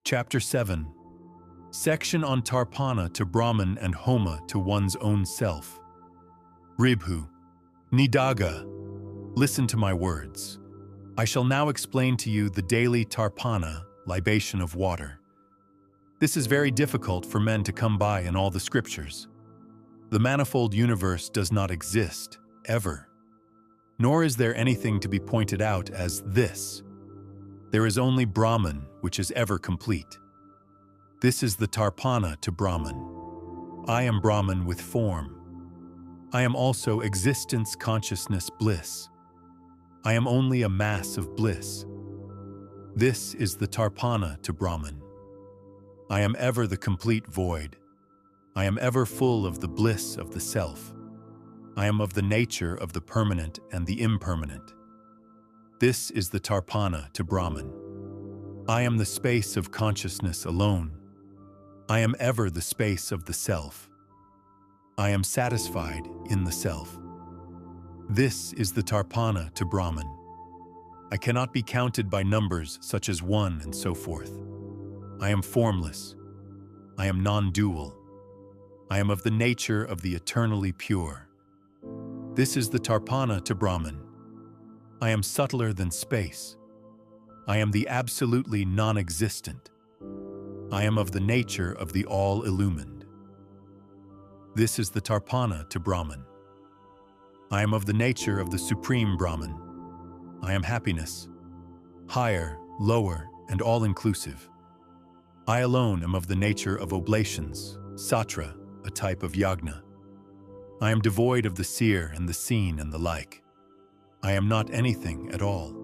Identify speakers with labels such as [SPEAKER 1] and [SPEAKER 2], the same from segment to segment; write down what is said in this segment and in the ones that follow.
[SPEAKER 1] Chapter 7. Section on Tarpana to Brahman and Homa to one's own self. Ribhu, Nidagha, listen to my words. I shall now explain to you the daily Tarpana, libation of water. This is very difficult for men to come by in all the scriptures. The manifold universe does not exist, ever. Nor is there anything to be pointed out as this. There is only Brahman, which is ever complete. This is the Tarpana to Brahman. I am Brahman with form. I am also existence, consciousness, bliss. I am only a mass of bliss. This is the Tarpana to Brahman. I am ever the complete void. I am ever full of the bliss of the self. I am of the nature of the permanent and the impermanent. This is the Tarpana to Brahman. I am the space of consciousness alone. I am ever the space of the self. I am satisfied in the self. This is the Tarpana to Brahman. I cannot be counted by numbers such as 1 and so forth. I am formless. I am non-dual. I am of the nature of the eternally pure. This is the Tarpana to Brahman. I am subtler than space. I am the absolutely non-existent. I am of the nature of the all-illumined. This is the Tarpana to Brahman. I am of the nature of the Supreme Brahman. I am happiness, higher, lower, and all-inclusive. I alone am of the nature of oblations, satra, a type of yagna. I am devoid of the seer and the seen and the like. I am not anything at all.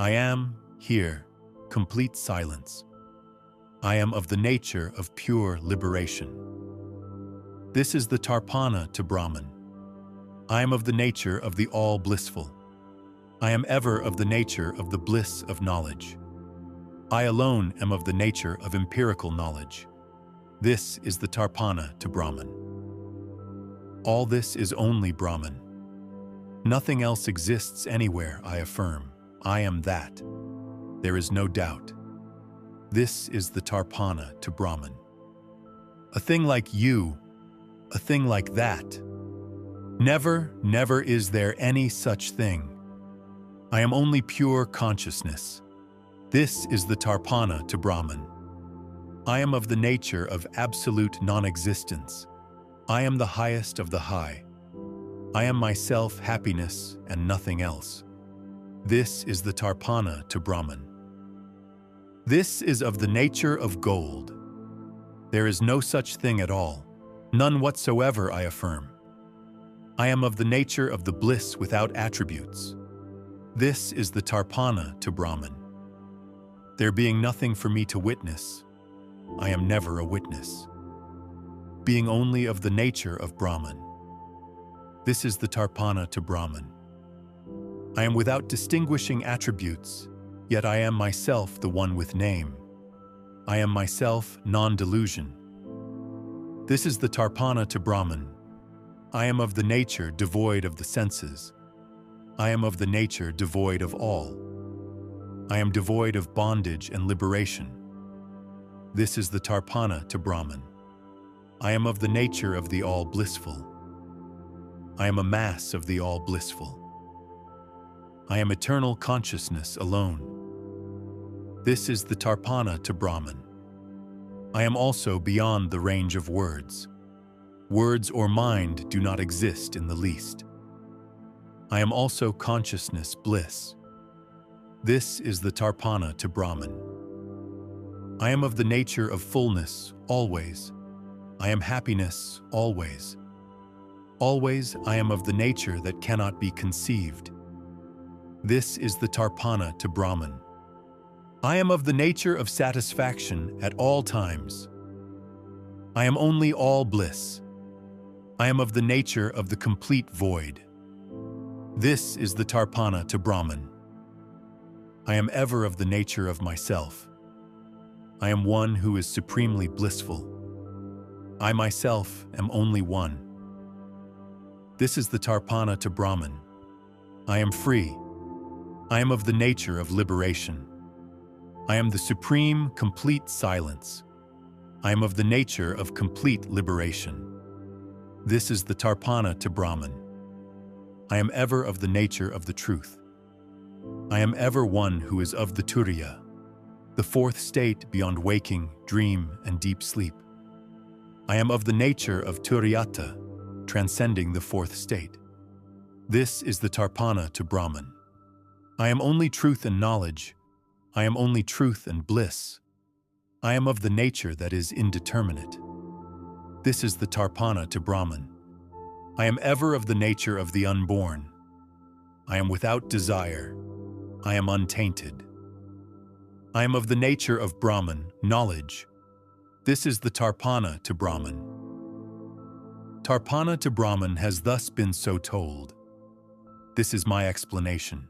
[SPEAKER 1] I am, here, complete silence. I am of the nature of pure liberation. This is the Tarpana to Brahman. I am of the nature of the all-blissful. I am ever of the nature of the bliss of knowledge. I alone am of the nature of empirical knowledge. This is the Tarpana to Brahman. All this is only Brahman. Nothing else exists anywhere, I affirm. I am that. There is no doubt. This is the Tarpana to Brahman. A thing like you, a thing like that. Never, never is there any such thing. I am only pure consciousness. This is the Tarpana to Brahman. I am of the nature of absolute non-existence. I am the highest of the high. I am myself, happiness, and nothing else. This is the Tarpana to Brahman. This is of the nature of gold. There is no such thing at all. None whatsoever, I affirm. I am of the nature of the bliss without attributes. This is the Tarpana to Brahman. There being nothing for me to witness, I am never a witness. Being only of the nature of Brahman. This is the Tarpana to Brahman. I am without distinguishing attributes, yet I am myself the one with name. I am myself non-delusion. This is the Tarpana to Brahman. I am of the nature devoid of the senses. I am of the nature devoid of all. I am devoid of bondage and liberation. This is the Tarpana to Brahman. I am of the nature of the all-blissful. I am a mass of the all-blissful. I am eternal consciousness alone. This is the Tarpana to Brahman. I am also beyond the range of words. Words or mind do not exist in the least. I am also consciousness, bliss. This is the Tarpana to Brahman. I am of the nature of fullness, always. I am happiness, always. Always I am of the nature that cannot be conceived. This is the Tarpana to Brahman. I am of the nature of satisfaction at all times. I am only all bliss. I am of the nature of the complete void. This is the Tarpana to Brahman. I am ever of the nature of myself. I am one who is supremely blissful. I myself am only one. This is the Tarpana to Brahman. I am free. I am of the nature of liberation. I am the supreme, complete silence. I am of the nature of complete liberation. This is the Tarpana to Brahman. I am ever of the nature of the truth. I am ever one who is of the Turiya, the fourth state beyond waking, dream, and deep sleep. I am of the nature of Turiyata, transcending the fourth state. This is the Tarpana to Brahman. I am only truth and knowledge. I am only truth and bliss. I am of the nature that is indeterminate. This is the Tarpana to Brahman. I am ever of the nature of the unborn. I am without desire. I am untainted. I am of the nature of Brahman, knowledge. This is the Tarpana to Brahman. Tarpana to Brahman has thus been so told. This is my explanation.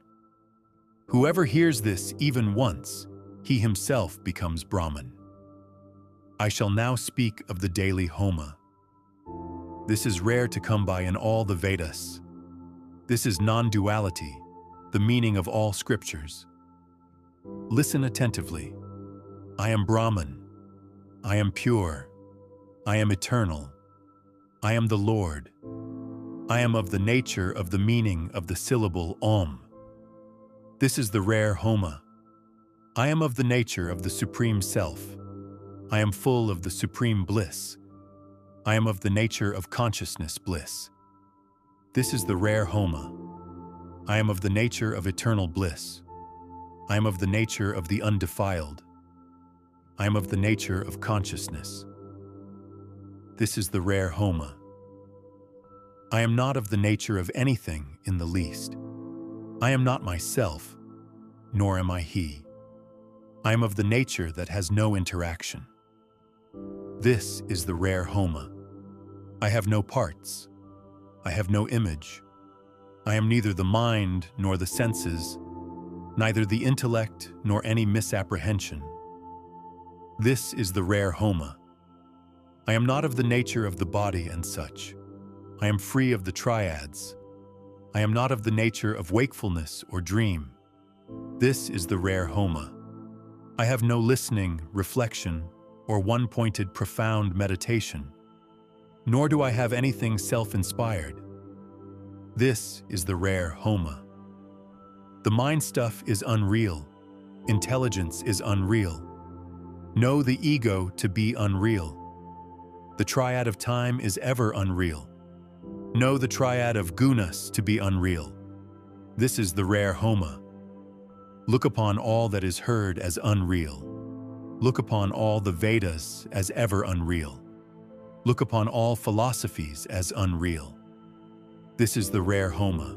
[SPEAKER 1] Whoever hears this even once, he himself becomes Brahman. I shall now speak of the daily Homa. This is rare to come by in all the Vedas. This is non-duality, the meaning of all scriptures. Listen attentively. I am Brahman. I am pure. I am eternal. I am the Lord. I am of the nature of the meaning of the syllable Om. This is the rare Homa. I am of the nature of the Supreme Self. I am full of the supreme bliss. I am of the nature of consciousness bliss. This is the rare Homa. I am of the nature of eternal bliss. I am of the nature of the undefiled. I am of the nature of consciousness. This is the rare Homa. I am not of the nature of anything in the least. I am not myself, nor am I he. I am of the nature that has no interaction. This is the rare Homa. I have no parts. I have no image. I am neither the mind nor the senses, neither the intellect nor any misapprehension. This is the rare Homa. I am not of the nature of the body and such. I am free of the triads. I am not of the nature of wakefulness or dream. This is the rare Homa. I have no listening, reflection, or one-pointed profound meditation, nor do I have anything self-inspired. This is the rare Homa. The mind stuff is unreal. Intelligence is unreal. Know the ego to be unreal. The triad of time is ever unreal. Know the triad of gunas to be unreal. This is the rare Homa. Look upon all that is heard as unreal. Look upon all the Vedas as ever unreal. Look upon all philosophies as unreal. This is the rare Homa.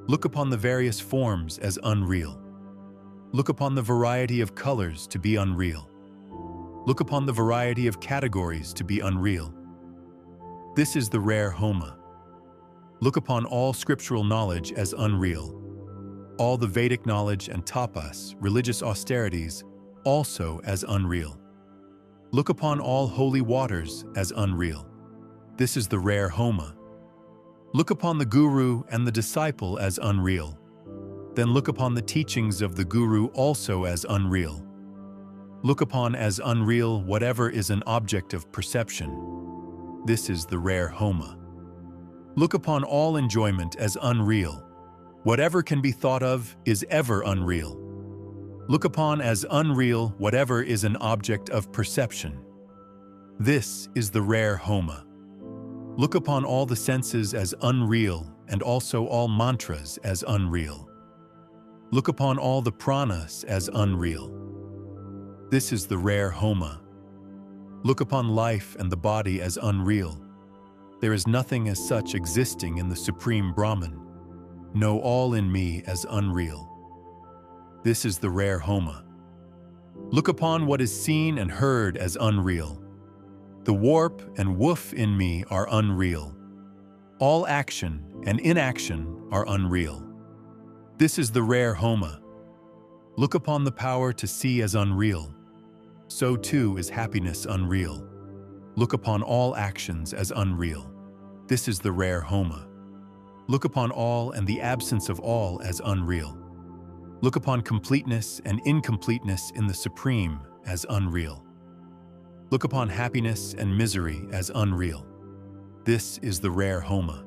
[SPEAKER 1] Look upon the various forms as unreal. Look upon the variety of colors to be unreal. Look upon the variety of categories to be unreal. This is the rare Homa. Look upon all scriptural knowledge as unreal. All the Vedic knowledge and tapas, religious austerities, also as unreal. Look upon all holy waters as unreal. This is the rare Homa. Look upon the guru and the disciple as unreal. Then look upon the teachings of the guru also as unreal. Look upon as unreal whatever is an object of perception. This is the rare Homa. Look upon all enjoyment as unreal. Whatever can be thought of is ever unreal. Look upon as unreal whatever is an object of perception. This is the rare Homa. Look upon all the senses as unreal and also all mantras as unreal. Look upon all the pranas as unreal. This is the rare Homa. Look upon life and the body as unreal. There is nothing as such existing in the Supreme Brahman. Know all in me as unreal. This is the rare Homa. Look upon what is seen and heard as unreal. The warp and woof in me are unreal. All action and inaction are unreal. This is the rare Homa. Look upon the power to see as unreal. So too is happiness unreal. Look upon all actions as unreal. This is the rare Homa. Look upon all and the absence of all as unreal. Look upon completeness and incompleteness in the Supreme as unreal. Look upon happiness and misery as unreal. This is the rare Homa.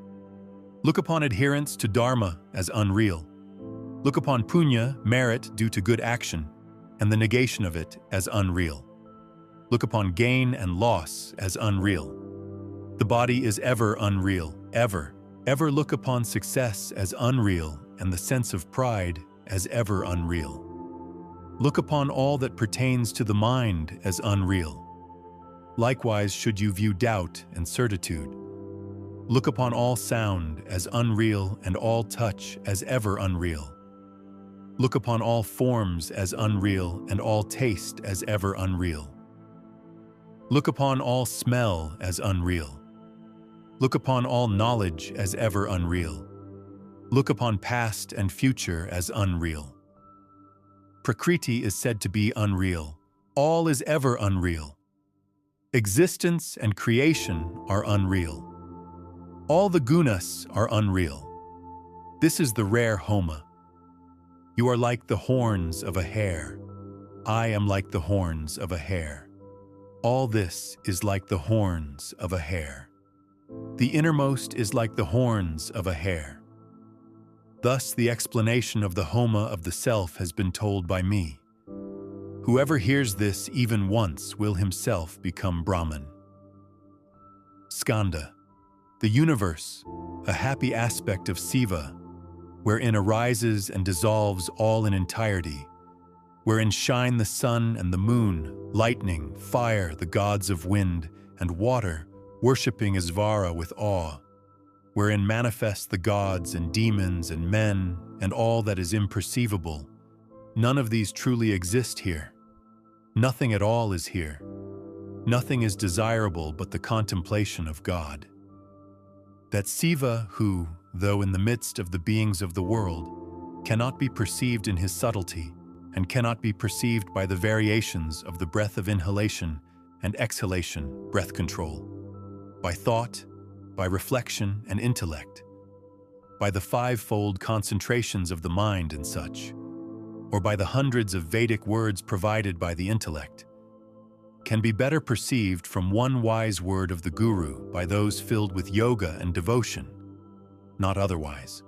[SPEAKER 1] Look upon adherence to Dharma as unreal. Look upon punya, merit due to good action, and the negation of it as unreal. Look upon gain and loss as unreal. The body is ever unreal, ever. Ever look upon success as unreal and the sense of pride as ever unreal. Look upon all that pertains to the mind as unreal. Likewise should you view doubt and certitude. Look upon all sound as unreal and all touch as ever unreal. Look upon all forms as unreal and all taste as ever unreal. Look upon all smell as unreal. Look upon all knowledge as ever unreal. Look upon past and future as unreal. Prakriti is said to be unreal. All is ever unreal. Existence and creation are unreal. All the gunas are unreal. This is the rare Homa. You are like the horns of a hare. I am like the horns of a hare. All this is like the horns of a hare. The innermost is like the horns of a hare. Thus the explanation of the Homa of the self has been told by me. Whoever hears this even once will himself become Brahman. Skanda, the universe, a happy aspect of Siva, wherein arises and dissolves all in entirety, wherein shine the sun and the moon, lightning, fire, the gods of wind, and water, worshipping Isvara with awe, wherein manifest the gods and demons and men and all that is imperceivable. None of these truly exist here. Nothing at all is here. Nothing is desirable but the contemplation of God. That Siva who, though in the midst of the beings of the world, cannot be perceived in his subtlety and cannot be perceived by the variations of the breath of inhalation and exhalation, breath control, by thought, by reflection and intellect, by the fivefold concentrations of the mind and such, or by the hundreds of Vedic words provided by the intellect, can be better perceived from one wise word of the Guru by those filled with yoga and devotion, not otherwise.